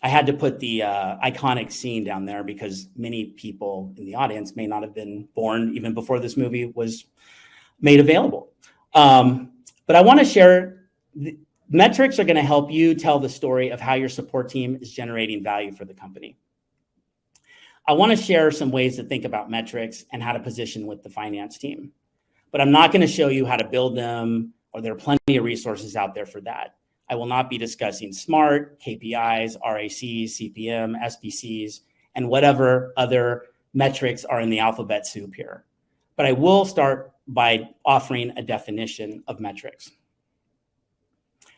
I had to put the iconic scene down there because many people in the audience may not have been born even before this movie was made available. But I want to share, metrics are going to help you tell the story of how your support team is generating value for the company. I want to share some ways to think about metrics and how to position with the finance team. But I'm not going to show you how to build them, or there are plenty of resources out there for that. I will not be discussing SMART, KPIs, RACs, CPM, SBCs, and whatever other metrics are in the alphabet soup here. But I will start by offering a definition of metrics.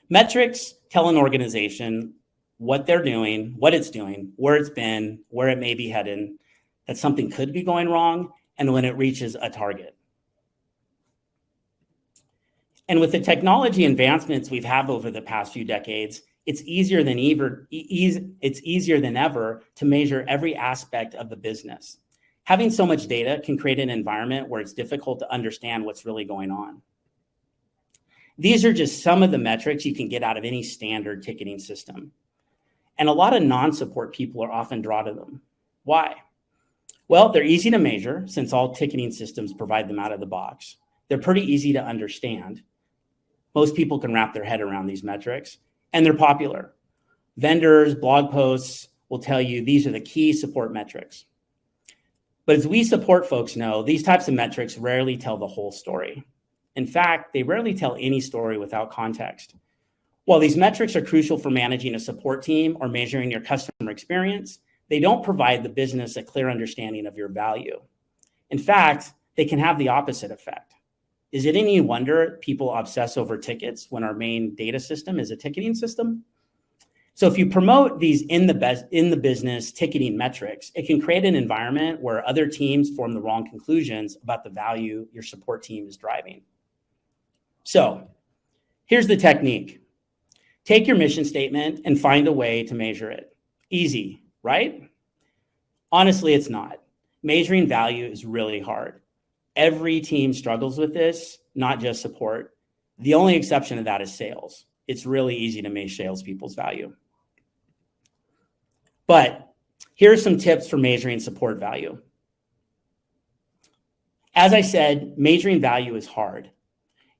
Metrics tell an organization what they're doing, what it's doing, where it's been, where it may be headed, that something could be going wrong, and when it reaches a target. And with the technology advancements we've had over the past few decades, it's easier than ever to measure every aspect of the business. Having so much data can create an environment where it's difficult to understand what's really going on. These are just some of the metrics you can get out of any standard ticketing system. And a lot of non-support people are often drawn to them. Why? Well, they're easy to measure since all ticketing systems provide them out of the box. They're pretty easy to understand. Most people can wrap their head around these metrics, and they're popular. Vendors, blog posts will tell you these are the key support metrics. But as we support folks know, these types of metrics rarely tell the whole story. In fact, they rarely tell any story without context. While these metrics are crucial for managing a support team or measuring your customer experience, they don't provide the business a clear understanding of your value. In fact, they can have the opposite effect. Is it any wonder people obsess over tickets when our main data system is a ticketing system? So if you promote these in the business ticketing metrics, it can create an environment where other teams form the wrong conclusions about the value your support team is driving. So here's the technique. Take your mission statement and find a way to measure it. Easy, right? Honestly, it's not. Measuring value is really hard. Every team struggles with this, not just support. The only exception to that is sales. It's really easy to measure salespeople's value. But here are some tips for measuring support value. As I said, measuring value is hard.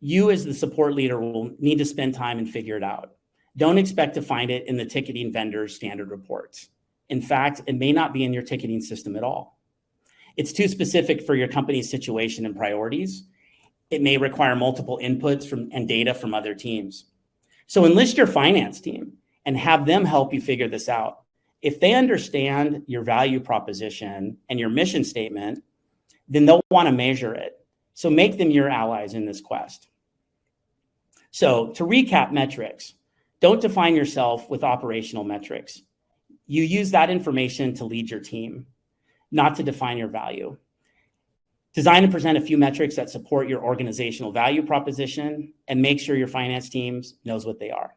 You as the support leader will need to spend time and figure it out. Don't expect to find it in the ticketing vendor's standard reports. In fact, it may not be in your ticketing system at all. It's too specific for your company's situation and priorities. It may require multiple inputs and data from other teams. So enlist your finance team and have them help you figure this out. If they understand your value proposition and your mission statement, then they'll want to measure it. So make them your allies in this quest. So to recap metrics, don't define yourself with operational metrics. You use that information to lead your team, not to define your value. Design and present a few metrics that support your organizational value proposition and make sure your finance teams knows what they are.